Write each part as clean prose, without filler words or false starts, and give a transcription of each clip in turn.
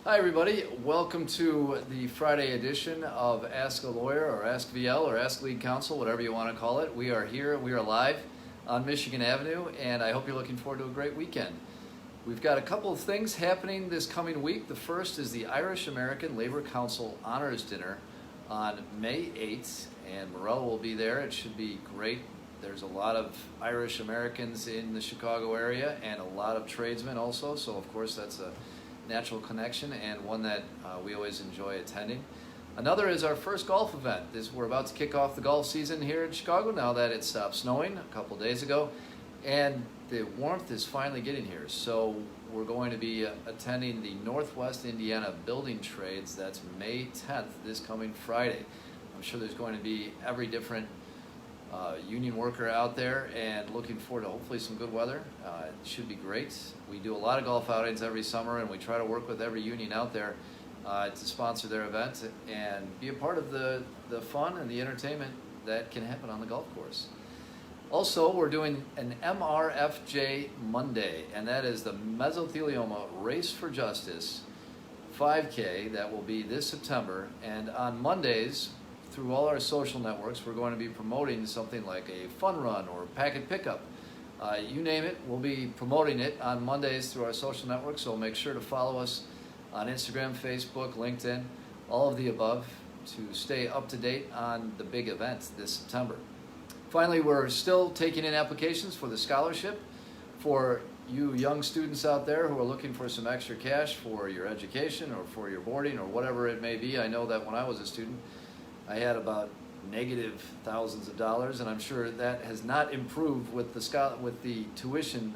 Hi everybody, welcome to the Friday edition of Ask a Lawyer or Ask VL or Ask Lead Counsel, whatever you want to call it. We are here, we are live on Michigan Avenue, and I hope you're looking forward to a great weekend. We've got a couple of things happening this coming week. The first is the Irish American Labor Council Honors Dinner on May 8th, and Morel will be there. It should be great. There's a lot of Irish Americans in the Chicago area and a lot of tradesmen also, so of course that's a natural connection and one that we always enjoy attending. Another is our first golf event. We're about to kick off the golf season here in Chicago now that it stopped snowing a couple days ago, and the warmth is finally getting here. So we're going to be attending the Northwest Indiana Building Trades. That's May 10th, this coming Friday. I'm sure there's going to be every different union worker out there, and looking forward to hopefully some good weather. It should be great. We do a lot of golf outings every summer, and we try to work with every union out there to sponsor their event and be a part of the fun and the entertainment that can happen on the golf course. Also, we're doing an MRFJ Monday, and that is the Mesothelioma Race for Justice 5K. That will be this September, and on Mondays, through all our social networks, we're going to be promoting something like a fun run or packet pickup. You name it, we'll be promoting it on Mondays through our social networks, so make sure to follow us on Instagram, Facebook, LinkedIn, all of the above, to stay up to date on the big event this September. Finally, we're still taking in applications for the scholarship for you young students out there who are looking for some extra cash for your education or for your boarding or whatever it may be. I know that when I was a student, I had about negative thousands of dollars, and I'm sure that has not improved with the tuition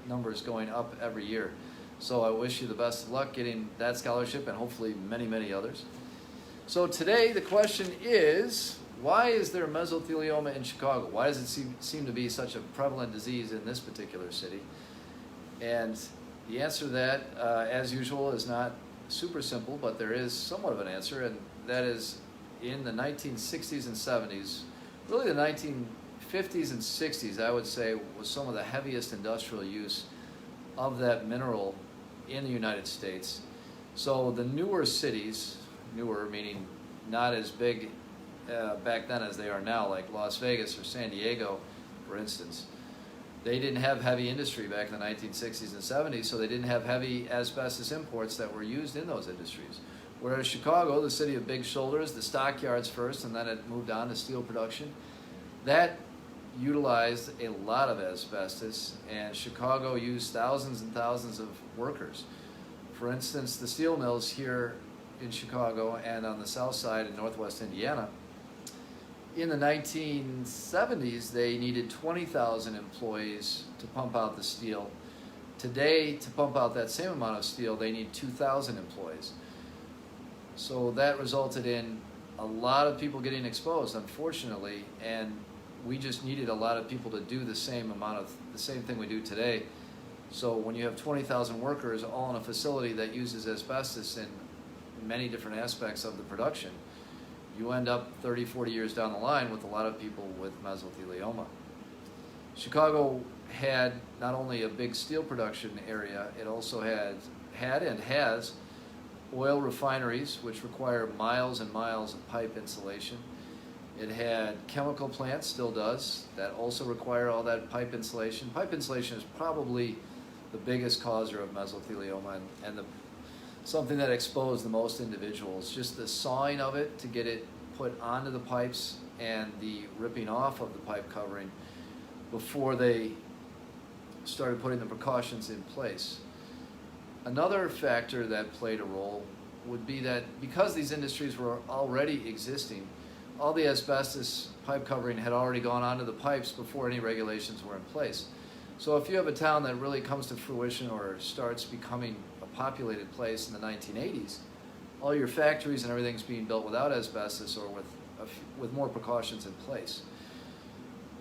numbers going up every year. So I wish you the best of luck getting that scholarship and hopefully many, many others. So today the question is, why is there mesothelioma in Chicago? Why does it seem to be such a prevalent disease in this particular city? And the answer to that, as usual, is not super simple, but there is somewhat of an answer, and that is in the 1960s and 70s, really the 1950s and 60s, I would say, was some of the heaviest industrial use of that mineral in the United States. So the newer cities, newer meaning not as big back then as they are now, like Las Vegas or San Diego, for instance, they didn't have heavy industry back in the 1960s and 70s, so they didn't have heavy asbestos imports that were used in those industries. Whereas Chicago, the city of big shoulders, the stockyards first, and then it moved on to steel production, that utilized a lot of asbestos, and Chicago used thousands and thousands of workers. For instance, the steel mills here in Chicago and on the south side in northwest Indiana, in the 1970s, they needed 20,000 employees to pump out the steel. Today, to pump out that same amount of steel, they need 2,000 employees. So that resulted in a lot of people getting exposed, unfortunately, and we just needed a lot of people to do the same thing we do today. So when you have 20,000 workers all in a facility that uses asbestos in many different aspects of the production, you end up 30, 40 years down the line with a lot of people with mesothelioma. Chicago had not only a big steel production area, it also had and has oil refineries, which require miles and miles of pipe insulation. It had chemical plants, still does, that also require all that pipe insulation. Pipe insulation is probably the biggest causer of mesothelioma and something that exposed the most individuals. Just the sawing of it to get it put onto the pipes and the ripping off of the pipe covering before they started putting the precautions in place. Another factor that played a role would be that because these industries were already existing, all the asbestos pipe covering had already gone onto the pipes before any regulations were in place. So if you have a town that really comes to fruition or starts becoming a populated place in the 1980s, all your factories and everything's being built without asbestos or with more precautions in place.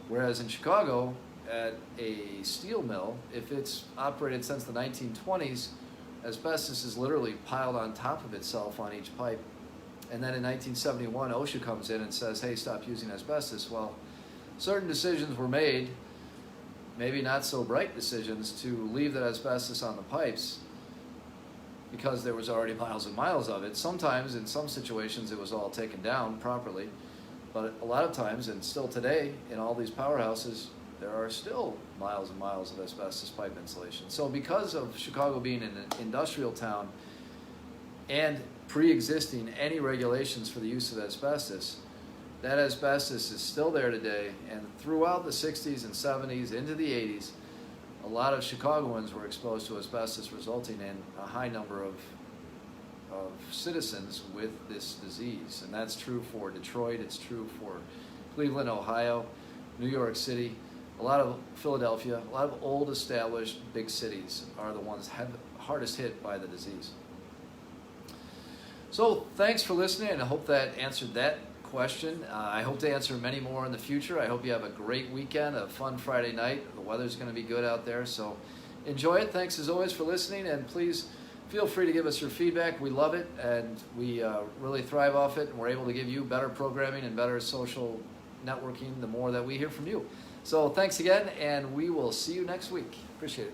Whereas in Chicago, at a steel mill, if it's operated since the 1920s, asbestos is literally piled on top of itself on each pipe. And then in 1971, OSHA comes in and says, hey, stop using asbestos. Well, certain decisions were made, maybe not so bright decisions, to leave that asbestos on the pipes because there was already miles and miles of it. Sometimes, in some situations, it was all taken down properly, but a lot of times, and still today, in all these powerhouses, there are still miles and miles of asbestos pipe insulation. So because of Chicago being an industrial town and pre-existing any regulations for the use of asbestos, that asbestos is still there today, and throughout the 60s and 70s into the 80s, a lot of Chicagoans were exposed to asbestos, resulting in a high number of citizens with this disease. And that's true for Detroit, it's true for Cleveland, Ohio, New York City, a lot of Philadelphia, a lot of old established big cities are the ones hardest hit by the disease. So thanks for listening, and I hope that answered that question. I hope to answer many more in the future. I hope you have a great weekend, a fun Friday night. The weather's going to be good out there, so enjoy it. Thanks as always for listening, and please feel free to give us your feedback. We love it, and we really thrive off it, and we're able to give you better programming and better social networking the more that we hear from you. So thanks again, and we will see you next week. Appreciate it.